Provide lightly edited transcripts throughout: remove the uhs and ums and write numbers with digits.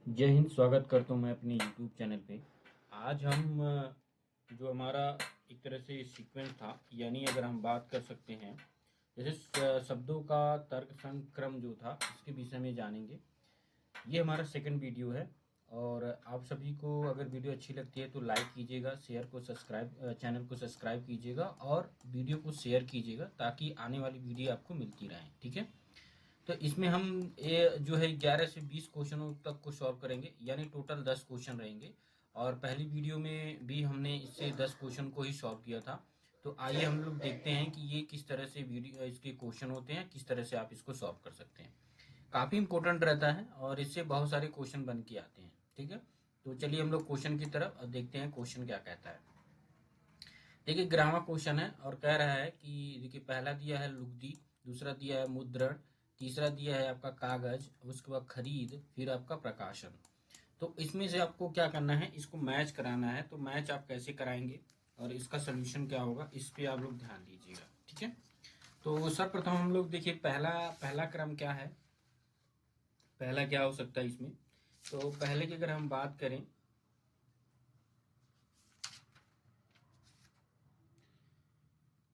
जय हिंद। स्वागत करता हूँ मैं अपने यूट्यूब चैनल पे। आज हम जो हमारा एक तरह से सीक्वेंस था, यानी अगर हम बात कर सकते हैं जैसे शब्दों का तर्क संक्रम जो था, इसके विषय में जानेंगे। ये हमारा सेकंड वीडियो है और आप सभी को अगर वीडियो अच्छी लगती है तो लाइक कीजिएगा, चैनल को सब्सक्राइब कीजिएगा और वीडियो को शेयर कीजिएगा ताकि आने वाली वीडियो आपको मिलती रहे। ठीक है। तो इसमें हम ये जो है 11 से 20 क्वेश्चनों तक को सॉल्व करेंगे, यानी टोटल 10 क्वेश्चन रहेंगे। और पहली वीडियो में भी हमने इससे 10 क्वेश्चन को ही सॉल्व किया था। तो आइए हम लोग देखते हैं कि ये किस तरह से वीडियो इसके क्वेश्चन होते हैं, किस तरह से आप इसको सॉल्व कर सकते हैं। काफ़ी इंपॉर्टेंट रहता है और इससे बहुत सारे क्वेश्चन बन के आते हैं। ठीक है। तो चलिए हम लोग क्वेश्चन की तरफ अब देखते हैं क्वेश्चन क्या कहता है। देखिए, ग्रामर क्वेश्चन है और कह रहा है कि देखिए, पहला दिया है लुगदी, दूसरा दिया है मुद्रण, तीसरा दिया है आपका कागज, उसके बाद खरीद, फिर आपका प्रकाशन। तो इसमें से आपको क्या करना है, इसको मैच कराना है। तो मैच आप कैसे कराएंगे और इसका सोल्यूशन क्या होगा, इस पे आप लोग ध्यान दीजिएगा। ठीक है। तो सर्वप्रथम हम लोग देखिए, पहला पहला क्रम क्या है, पहला क्या हो सकता है इसमें। तो पहले की अगर हम बात करें,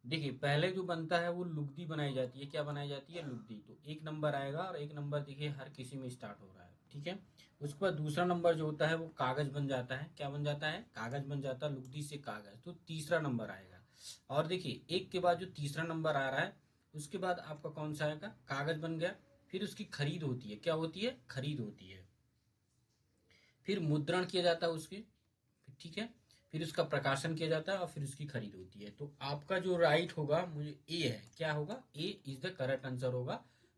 देखिए पहले जो बनता है वो लुगदी बनाई जाती है। क्या बनाई जाती है? लुगदी। तो एक नंबर आएगा और एक नंबर देखिए हर किसी में स्टार्ट हो रहा है। ठीक है। उसके बाद दूसरा नंबर जो होता है वो कागज बन जाता है। क्या बन जाता है? कागज बन जाता है, लुगदी से कागज। तो तीसरा नंबर आएगा। और देखिए एक के बाद जो तीसरा नंबर आ रहा है उसके बाद आपका कौन सा आएगा? कागज बन गया। फिर उसकी खरीद होती है। क्या होती है? खरीद होती है। फिर मुद्रण किया जाता है उसकी। ठीक है। फिर उसका प्रकाशन किया जाता है और फिर उसकी खरीद होती है। तो आपका जो राइट होगा, मुझे ए है। क्या होगा? ए इज द करेक्ट आंसर होगा।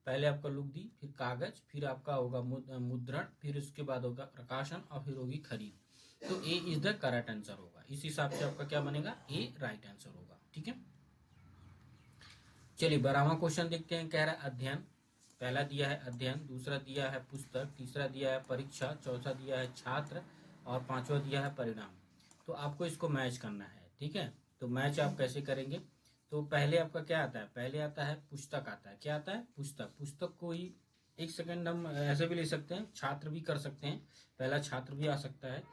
पहले आपका लुगदी, फिर कागज, फिर आपका होगा मुद्रण, फिर उसके बाद होगा प्रकाशन और फिर होगी खरीद। तो ए इज द करेक्ट आंसर होगा। इस हिसाब से आपका क्या बनेगा? ए राइट आंसर होगा। ठीक है। चलिए 12वां क्वेश्चन देखते हैं। कह रहा है अध्ययन। पहला दिया है अध्ययन, दूसरा दिया है पुस्तक, तीसरा दिया है परीक्षा, चौथा दिया है छात्र और पांचवा दिया है परिणाम। तो आपको इसको मैच करना है। ठीक है। तो मैच आप कैसे करेंगे? तो पहले आपका क्या आता है? पहले आता है पुस्तक आता है। क्या आता है? पुस्तक। पुस्तक को ही एक सेकंड हम ऐसे भी ले सकते हैं, छात्र भी कर सकते हैं। पहला छात्र भी आ सकता है।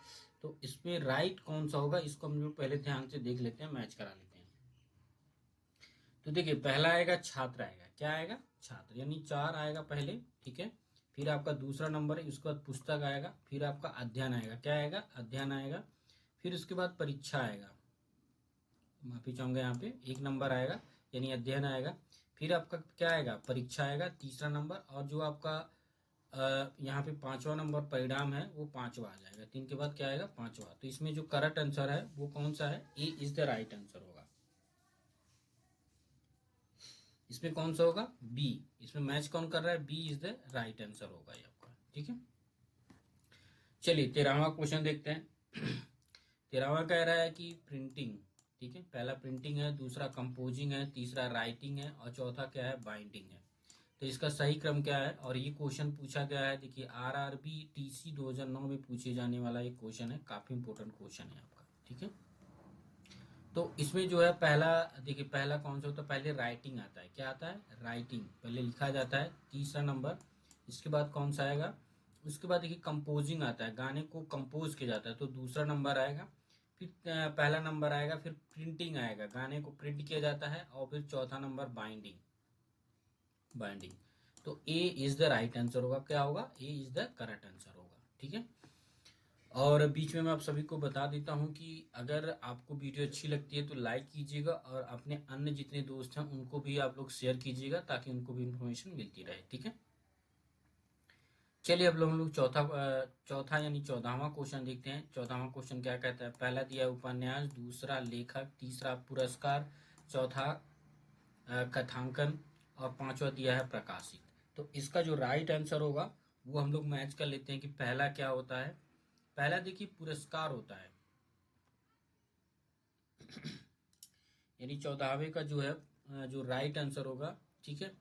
तो इसमें राइट कौन सा होगा, इसको हम लोग पहले ध्यान से देख लेते हैं, मैच करा लेते हैं। तो देखिए पहला आएगा छात्र आएगा। क्या आएगा? छात्र, यानी 4 आएगा पहले। ठीक है। फिर आपका दूसरा नंबर है, उसके बाद पुस्तक आएगा, फिर आपका अध्ययन आएगा। क्या आएगा? अध्ययन आएगा। फिर उसके बाद परीक्षा आएगा। माफी चाहूंगा, यहाँ पे एक नंबर आएगा, यानी अध्ययन आएगा। फिर आपका क्या आएगा? परीक्षा आएगा, तीसरा नंबर। और जो आपका यहाँ पे पांचवा नंबर परिणाम है वो पांचवा आ जाएगा। 3 के बाद क्या आएगा? पांचवा। तो इसमें जो करेक्ट आंसर है वो कौन सा है? ए इज द राइट आंसर होगा। इसमें कौन सा होगा? बी। इसमें मैच कौन कर रहा है? B is the right answer होगा ये आपका। ठीक है। चलिए 13वां क्वेश्चन देखते हैं। 13वां कह रहा है कि प्रिंटिंग। ठीक है। पहला प्रिंटिंग है, दूसरा कंपोजिंग है, तीसरा राइटिंग है और चौथा क्या है? बाइंडिंग है। तो इसका सही क्रम क्या है? और ये क्वेश्चन पूछा गया है, देखिए आरआरबी टीसी 2009 में पूछे जाने वाला एक क्वेश्चन है। काफी इंपोर्टेंट क्वेश्चन है आपका। ठीक है। तो इसमें जो है पहला, देखिए पहला कौन सा होता है? पहले राइटिंग आता है। क्या आता है? राइटिंग पहले लिखा जाता है, तीसरा नंबर। इसके बाद कौन सा आएगा? उसके बाद देखिए कंपोजिंग आता है, गाने को कंपोज किया जाता है, तो दूसरा नंबर आएगा। फिर पहला नंबर आएगा, फिर प्रिंटिंग आएगा, गाने को प्रिंट किया जाता है, और फिर चौथा नंबर बाइंडिंग। बाइंडिंग। तो ए इज द राइट आंसर होगा। क्या होगा? ए इज द करेक्ट आंसर होगा। ठीक है। और बीच में मैं आप सभी को बता देता हूं कि अगर आपको वीडियो अच्छी लगती है तो लाइक कीजिएगा और अपने अन्य जितने दोस्त हैं उनको भी आप लोग शेयर कीजिएगा ताकि उनको भी इन्फॉर्मेशन मिलती रहे। ठीक है। चलिए अब लोग हम लोग चौथा यानी 14वां क्वेश्चन देखते हैं। 14वां क्वेश्चन क्या कहता है? पहला दिया है उपन्यास, दूसरा लेखक, तीसरा पुरस्कार, चौथा कथांकन और पांचवा दिया है प्रकाशित। तो इसका जो राइट आंसर होगा वो हम लोग मैच कर लेते हैं कि पहला क्या होता है। पहला देखिए पुरस्कार होता है, यानी 14वें का जो है जो राइट आंसर होगा। ठीक है।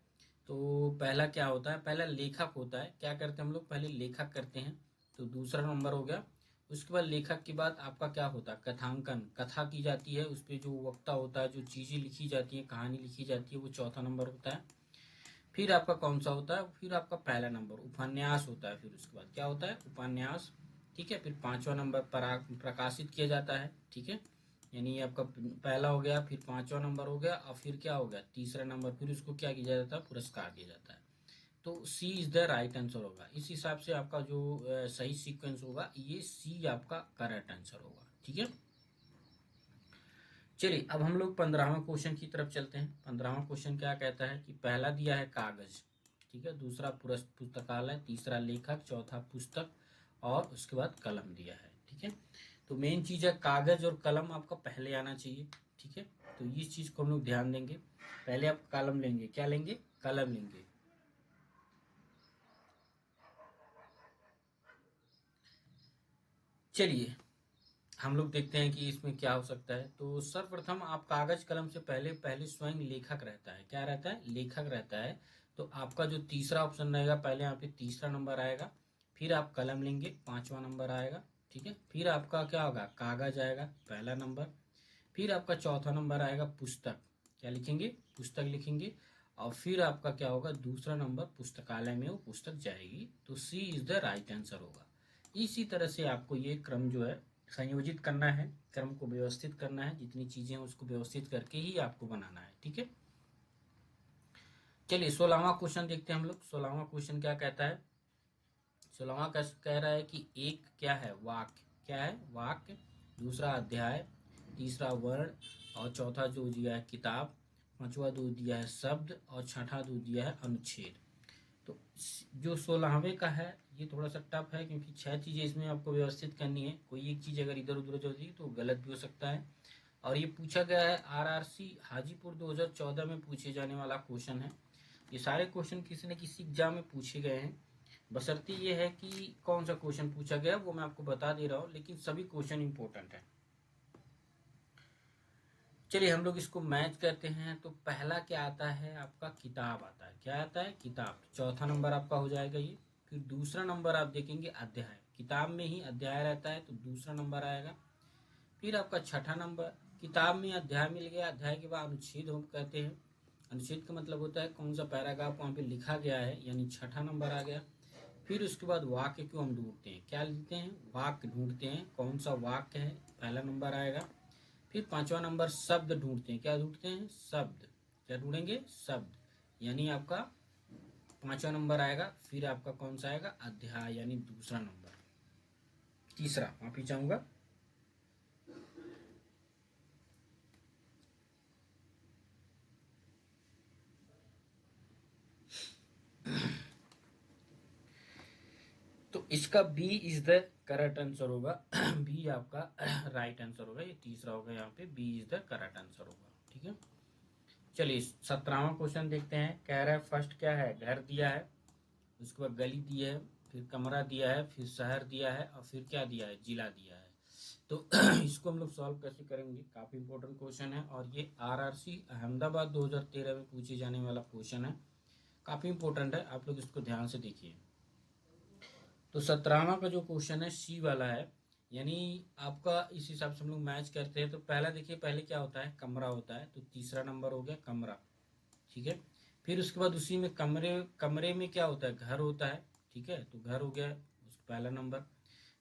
तो पहला क्या होता है? पहला लेखक होता है। क्या करते हैं हम लोग? पहले लेखक करते हैं। तो दूसरा नंबर हो गया। उसके बाद लेखक के बाद आपका क्या होता है? कथांकन, कथा की जाती है, उस पर जो वक्ता होता है, जो चीजें लिखी जाती है, कहानी लिखी जाती है, वो चौथा नंबर होता है। फिर आपका कौन सा होता है, फिर आपका पहला नंबर उपन्यास होता है, फिर उसके बाद क्या होता है उपन्यास, ठीक है। फिर 5वां नंबर प्रकाशित किया जाता है, ठीक है। यानी ये आपका पहला हो गया, फिर 5वां नंबर हो गया, और फिर क्या हो गया तीसरा नंबर, फिर उसको क्या किया जाता है पुरस्कार दिया जाता है। तो सी इज द राइट आंसर होगा। इस हिसाब से आपका जो सही सीक्वेंस होगा ये सी आपका करेक्ट आंसर होगा, ठीक है। चलिए अब हम लोग 15वां क्वेश्चन की तरफ चलते हैं। 15वां क्वेश्चन क्या कहता है कि पहला दिया है कागज, ठीक है, दूसरा पुस्तकालय, तीसरा लेखक, चौथा पुस्तक, और उसके बाद कलम दिया है, ठीक है। तो मेन चीज है कागज और कलम आपका पहले आना चाहिए, ठीक है। तो इस चीज को हम लोग ध्यान देंगे। पहले आप कलम लेंगे, क्या लेंगे, कलम लेंगे। चलिए हम लोग देखते हैं कि इसमें क्या हो सकता है। तो सर्वप्रथम आप कागज कलम से पहले पहले स्वयं लेखक रहता है, क्या रहता है, लेखक रहता है। तो आपका जो तीसरा ऑप्शन रहेगा, पहले यहाँ पे तीसरा नंबर आएगा, फिर आप कलम लेंगे, 5वां नंबर आएगा, ठीक है। फिर आपका क्या होगा, कागज आएगा पहला नंबर, फिर आपका चौथा नंबर आएगा पुस्तक, क्या लिखेंगे, पुस्तक लिखेंगे, और फिर आपका क्या होगा दूसरा नंबर पुस्तकालय में वो पुस्तक जाएगी। तो सी इज द राइट आंसर होगा। इसी तरह से आपको ये क्रम जो है संयोजित करना है, क्रम को व्यवस्थित करना है, जितनी चीजें हैं उसको व्यवस्थित करके ही आपको बनाना है, ठीक है। चलिए 16वां क्वेश्चन देखते हैं हम लोग। 16वां क्वेश्चन क्या कहता है, 16वां कह रहा है कि एक क्या है, वाक्य, क्या है, वाक्य, दूसरा अध्याय, तीसरा वर्ण, और चौथा जो दिया है किताब, पांचवा जो दिया है शब्द, और छठा जो दिया है अनुच्छेद। तो जो 16वें का है ये थोड़ा सा टफ है, क्योंकि 6 चीजें इसमें आपको व्यवस्थित करनी है। कोई एक चीज अगर इधर उधर हो जाती तो गलत भी हो सकता है। और ये पूछा गया है आरआरसी हाजीपुर 2014 में पूछे जाने वाला क्वेश्चन है। ये सारे क्वेश्चन किसी न किसी एग्जाम में पूछे गए हैं। बशर्ते ये है कि कौन सा क्वेश्चन पूछा गया वो मैं आपको बता दे रहा हूँ, लेकिन सभी क्वेश्चन इंपॉर्टेंट है। चलिए हम लोग इसको मैच करते हैं। तो पहला क्या आता है आपका, किताब आता है, क्या आता है, किताब, चौथा नंबर आपका हो जाएगा ये। फिर दूसरा नंबर आप देखेंगे अध्याय, किताब में ही अध्याय रहता है तो दूसरा नंबर आएगा। फिर आपका छठा नंबर, किताब में अध्याय मिल गया, अध्याय के बाद अनुच्छेद हम कहते हैं। अनुच्छेद का मतलब होता है कौन सा पैराग्राफ वहाँ पे लिखा गया है, यानी छठा नंबर आ गया। फिर उसके बाद वाक्य को हम ढूंढते हैं, क्या लिखते हैं, वाक्य ढूंढते हैं, कौन सा वाक्य है, पहला नंबर आएगा। फिर 5वां नंबर शब्द ढूंढते हैं, क्या ढूंढते हैं, शब्द, क्या ढूंढेंगे, शब्द, यानी आपका 5वां नंबर आएगा। फिर आपका कौन सा आएगा, अध्याय, यानी दूसरा नंबर, तीसरा, माफी चाहूंगा। तो इसका B is the correct answer होगा। बी आपका राइट आंसर होगा। ये तीसरा होगा, यहाँ पे B is the correct answer होगा, ठीक है। चलिए 17वां क्वेश्चन देखते हैं। कह रहा है फर्स्ट क्या है, घर दिया है, उसके बाद गली दी है, फिर कमरा दिया है, फिर शहर दिया है, और फिर क्या दिया है, जिला दिया है। तो इसको हम लोग सॉल्व कैसे करेंगे, काफी इंपॉर्टेंट क्वेश्चन है, और ये आरआरसी अहमदाबाद 2013 में पूछे जाने वाला क्वेश्चन है। काफी इंपॉर्टेंट है, आप लोग इसको ध्यान से देखिए। तो 17वां का जो क्वेश्चन है सी वाला है, यानी आपका इस हिसाब से हम लोग मैच करते हैं। तो पहला देखिए, पहले क्या होता है, कमरा होता है, तो तीसरा नंबर हो गया कमरा, ठीक है। फिर उसके बाद उसी में कमरे, कमरे में क्या होता है, घर होता है, ठीक है, तो घर हो गया उसका पहला नंबर।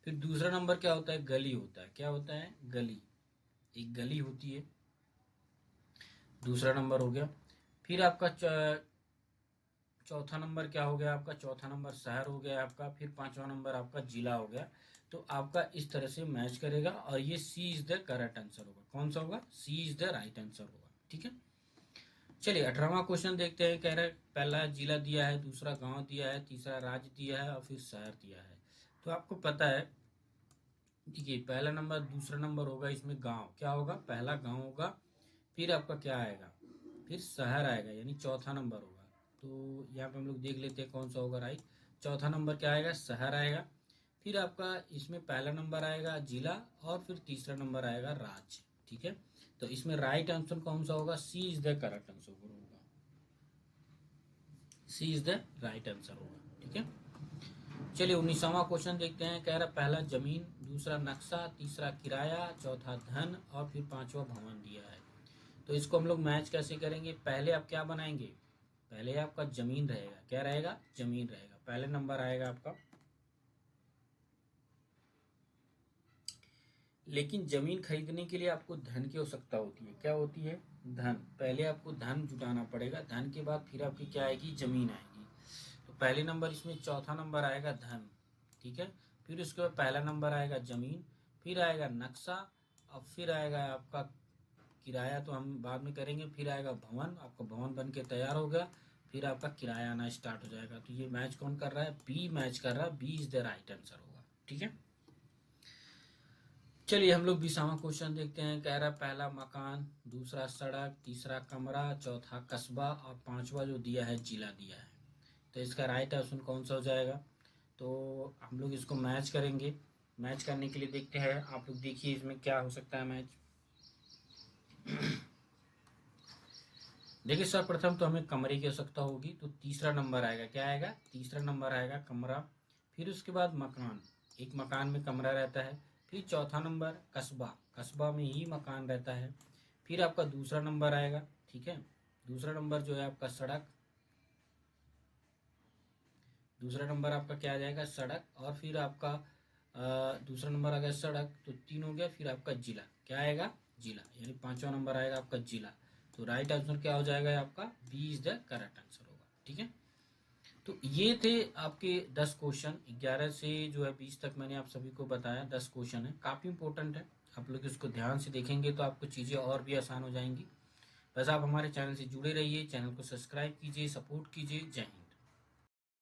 फिर दूसरा नंबर क्या होता है, गली होता है, क्या होता है, गली, एक गली होती है, दूसरा नंबर हो गया। फिर आपका चौथा नंबर क्या हो गया, आपका चौथा नंबर शहर हो गया आपका। फिर 5वां नंबर आपका जिला हो गया। तो आपका इस तरह से मैच करेगा, और ये सी इज द करेक्ट आंसर होगा। कौन सा होगा, सी इज द राइट आंसर होगा, ठीक है। चलिए 18वां क्वेश्चन देखते हैं। कह रहा है पहला जिला दिया है, दूसरा गांव दिया है, तीसरा राज्य दिया है, और फिर शहर दिया है। तो आपको पता है, देखिए पहला नंबर दूसरा नंबर होगा, इसमें गांव क्या होगा, पहला गांव होगा। फिर आपका क्या आएगा, फिर शहर आएगा, यानी चौथा नंबर होगा। तो यहाँ पे हम लोग देख लेते हैं कौन सा होगा राइट। चौथा नंबर क्या आएगा, शहर आएगा। फिर आपका इसमें पहला नंबर आएगा जिला, और फिर तीसरा नंबर आएगा राज्य, ठीक है। तो इसमें राइट आंसर कौन सा होगा, सी इज द करेक्ट आंसर होगा। सी इज द राइट आंसर होगा, ठीक है। चलिए 19वां क्वेश्चन देखते हैं। कह रहा पहला जमीन, दूसरा नक्शा, तीसरा किराया, चौथा धन, और फिर 5वां भवन दिया है। तो इसको हम लोग मैच कैसे करेंगे, पहले आप क्या बनाएंगे, पहले आपका जमीन रहेगा, क्या रहेगा, जमीन रहेगा, पहले नंबर आएगा आपका। लेकिन जमीन खरीदने के लिए आपको धन की आवश्यकता होती है, क्या होती है, धन। पहले आपको धन जुटाना पड़ेगा, धन के बाद फिर आपकी क्या आएगी, जमीन आएगी। तो पहले नंबर इसमें चौथा नंबर आएगा धन, ठीक है। फिर उसके बाद पहला नंबर आएगा जमीन, फिर आएगा नक्शा, अब फिर आएगा आपका किराया, तो हम बाद में करेंगे। फिर आएगा भवन, आपका भवन बन के तैयार हो गया, फिर आपका किराया आना स्टार्ट हो जाएगा। तो ये मैच कौन कर रहा है, बी मैच कर रहा है, B is the right answer होगा, ठीक है। चलिए हम लोग 20वां क्वेश्चन देखते हैं। कह रहा है पहला मकान, दूसरा सड़क, तीसरा कमरा, चौथा कस्बा और पांचवा जो दिया है जिला दिया है। तो इसका राइट ऑप्शन कौन सा हो जाएगा। तो हम लोग इसको मैच करेंगे। मैच करने के लिए देखते हैं, आप लोग देखिए इसमें क्या हो सकता है मैच। देखिए सर्वप्रथम तो हमें कमरे की आवश्यकता होगी, तो तीसरा नंबर आएगा, क्या आएगा, तीसरा नंबर आएगा कमरा। फिर उसके बाद मकान, एक मकान में कमरा रहता है। फिर चौथा नंबर कस्बा, कस्बा में ही मकान रहता है। फिर आपका दूसरा नंबर आएगा, ठीक है, दूसरा नंबर जो है आपका सड़क, दूसरा नंबर आपका क्या आ जाएगा, सड़क। और फिर आपका दूसरा नंबर आ गया सड़क, तो 3 हो गया। फिर आपका जिला, क्या आएगा, जिला, यानी पांचवा नंबर आएगा आपका जिला। तो राइट आंसर क्या हो जाएगा आपका, B is the correct answer होगा, ठीक है। तो ये थे आपके 10 क्वेश्चन, 11 से जो है 20 तक मैंने आप सभी को बताया। 10 क्वेश्चन है, काफ़ी इंपॉर्टेंट है। आप लोग इसको ध्यान से देखेंगे तो आपको चीज़ें और भी आसान हो जाएंगी। बस आप हमारे चैनल से जुड़े रहिए, चैनल को सब्सक्राइब कीजिए, सपोर्ट कीजिए। जय हिंद।